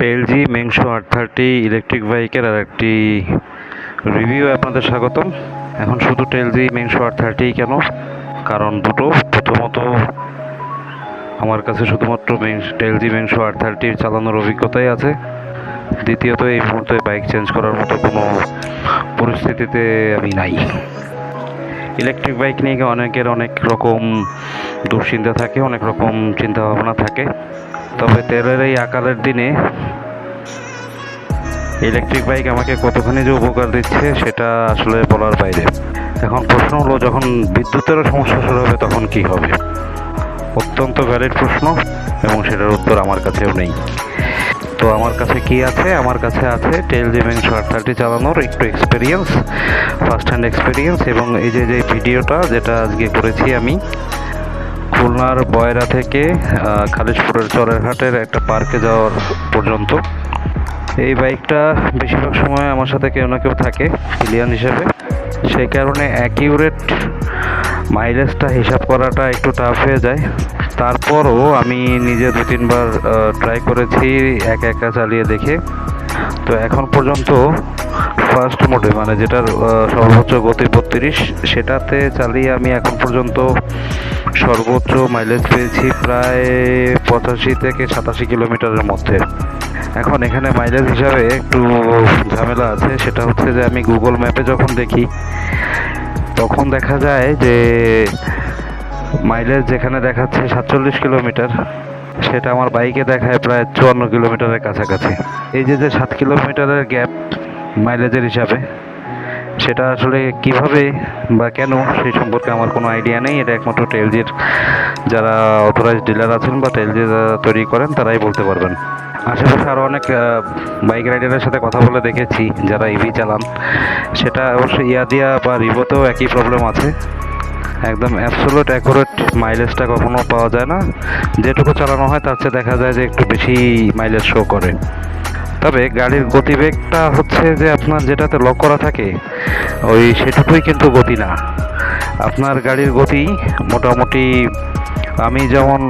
টেলজি মেংশো 830 electric বাইকের আর একটি review আপনাদের স্বাগতম। এখন শুধু টেলজি মেংশো 830 কেন, কারণ দুটো। প্রথমত আমার কাছে শুধুমাত্র টেলজি মেংশো 830 চালানোর অভিজ্ঞতাই আছে। দ্বিতীয়ত এই মুহূর্তে বাইক চেঞ্জ করার মতো কোনো পরিস্থিতিতে আমি নাই। ইলেকট্রিক বাইক নিয়ে অনেকের অনেক রকম দুশ্চিন্তা থাকে, অনেক রকম চিন্তাভাবনা থাকে। তবে তেলের এই আকালের দিনে ইলেকট্রিক বাইক আমাকে কতখানি যে উপকার দিচ্ছে সেটা আসলে বলার বাইরে। এখন প্রশ্ন হলো, যখন বিদ্যুতেরও সমস্যা শুরু হবে তখন কি হবে? অত্যন্ত ভ্যালিড প্রশ্ন, এবং সেটার উত্তর আমার কাছেও নেই। তো আমার কাছে কি আছে? আমার কাছে আছে টেলজি মেংশো 830 চালানোর একটু এক্সপিরিয়েন্স, ফার্স্ট হ্যান্ড এক্সপিরিয়েন্স, এবং এই যে ভিডিওটা যেটা আজকে করেছি আমি খুলনার বয়রা থেকে খালিশপুরের চরেরহাটের একটা পার্কে যাওয়ার পর্যন্ত। এই বাইকটা বেশিরভাগ সময় আমার সাথে কেউ না কেউ থাকে পিলিয়ন হিসেবে, সেই কারণে অ্যাকিউরেট মাইলেজটা হিসাব করাটা একটু টাফ হয়ে যায়। তারপরও আমি নিজে 2-3 বার ট্রাই করেছি একা একা চালিয়ে দেখে। তো এখন পর্যন্ত ফার্স্ট মোডে, মানে যেটার সর্বোচ্চ গতি 32, সেটাতে চালিয়ে আমি এখন পর্যন্ত সর্বোচ্চ মাইলেজ পেয়েছি প্রায় 85 থেকে 87 কিলোমিটারের মধ্যে। এখন এখানে মাইলেজ হিসাবে একটু ঝামেলা আছে, সেটা হচ্ছে যে আমি গুগল ম্যাপে যখন দেখি তখন দেখা যায় যে মাইলেজ যেখানে দেখাচ্ছে 47 কিলোমিটার, সেটা আমার বাইকে দেখায় প্রায় 54 কিলোমিটারের কাছাকাছি। এই যে 7 কিলোমিটারের গ্যাপ মাইলেজের হিসাবে, সেটা আসলে কিভাবে বা কেন সেই সম্পর্কে আমার কোনো আইডিয়া নেই। এটা একমাত্র টেলজির যারা অথরাইজ ডিলার আছেন বা টেলজি যারা তৈরি করেন তারাই বলতে পারবেন। আশেপাশে আরও অনেক বাইক রাইডারের সাথে কথা বলে দেখেছি যারা ইভি চালান, সেটা অবশ্যই ইয়াদিয়া বা রিভোতেও একই প্রবলেম আছে। একদম অ্যাবসোলুট অ্যাকুরেট মাইলেজটা কখনো পাওয়া যায় না। যেটুকু চালানো হয় তার চেয়ে দেখা যায় যে একটু বেশি মাইলেজ শো করে। তবে গাড়ির গতিবেগটা হচ্ছে যে আপনার যেটাতে লক করা থাকে ওই সেটুকুই কিন্তু গতি না। আপনার গাড়ির গতি মোটামুটি, আমি যেমন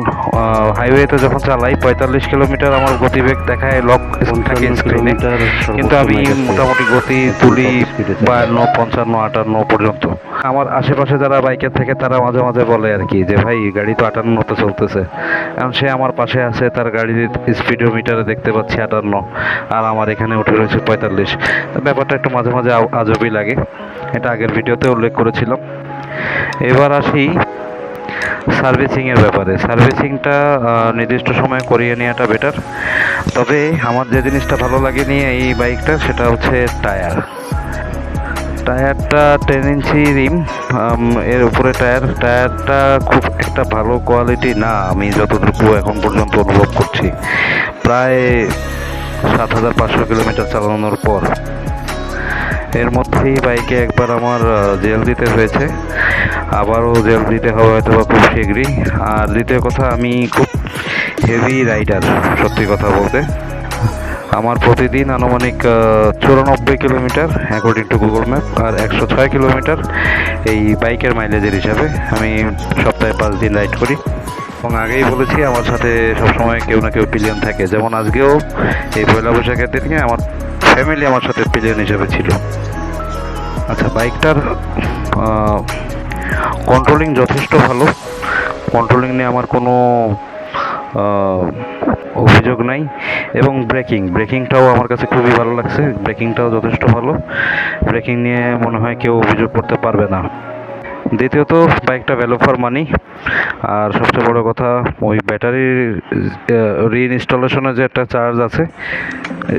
হাইওয়েতে যখন চালাই 45 কিলোমিটার আমার গতিবেগ দেখায় লক থাকে স্ক্রিনে, কিন্তু আমি মোটামুটি গতি তুলি 52, 55, 58 পর্যন্ত। আমার আশেপাশে যারা বাইকের থেকে তারা মাঝে মাঝে বলে আর কি যে ভাই গাড়ি তো 58-তে চলতেছে। কারণ সে আমার পাশে আছে, তার গাড়ির স্পিডোমিটারে দেখতে পাচ্ছি 58, আর আমার এখানে উঠে রয়েছে 45। ব্যাপারটা একটু মাঝে মাঝে আজবই লাগে। এটা আগের ভিডিওতে উল্লেখ করেছিলাম। এবার আসি সার্ভিসিংয়ের ব্যাপারে। সার্ভিসিংটা নির্দিষ্ট সময়ে করিয়ে নেওয়াটা বেটার। তবে আমার যে জিনিসটা ভালো লাগেনি এই বাইকটা, সেটা হচ্ছে টায়ারটা 10 ইঞ্চি রিম, এর উপরে টায়ারটা খুব একটা ভালো কোয়ালিটি না, আমি যতটুকু এখন পর্যন্ত অনুভব করছি প্রায় 7500 কিলোমিটার চালানোর পর। এর মধ্যেই বাইকে একবার আমার জেল দিতে হয়েছে, আবারও জেল দিতে হবে হয়তো বা খুব শীঘ্রই। আর দ্বিতীয় কথা, আমি খুব হেভি রাইডার, সত্যি কথা বলতে। আমার প্রতিদিন আনুমানিক 94 kilometre according to Google map, আর 106 কিলোমিটার এই বাইকের মাইলেজের হিসাবে আমি সপ্তাহে 5 দিন রাইড করি। এবং আগেই বলেছি আমার সাথে সবসময় কেউ না কেউ পিলিয়ন থাকে, যেমন আজকেও এই পয়লা বৈশাখের দিনে আমার ফ্যামিলি আমার সাথে পিলিয়ন হিসেবে ছিল। আচ্ছা, বাইকটার কন্ট্রোলিং যথেষ্ট ভালো। কন্ট্রোলিং নিয়ে আমার কোনো অভিযোগ নাই। এবং ব্রেকিংটাও আমার কাছে খুবই ভালো লাগছে। ব্রেকিংটাও যথেষ্ট ভালো। ব্রেকিং নিয়ে মনে হয় কেউ অভিযোগ করতে পারবে না। দ্বিতীয়ত, বাইকটা ভ্যালু ফর মানি। আর সবচেয়ে বড় কথা, ওই ব্যাটারির রিইনস্টলেশনের যে একটা চার্জ আছে,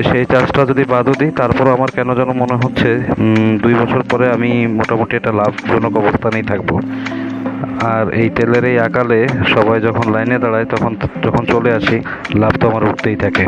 সেই চার্জটা যদি বাদও দিই, তারপরও আমার কেন যেন মনে হচ্ছে 2 বছর পরে আমি মোটামুটি একটা লাভজনক অবস্থানেই থাকবো। আর এই তেলের এই আকালে সবাই যখন লাইনে দাঁড়ায়, তখন যখন চলে আসি, লাভ তো আমার উঠতেই থাকে।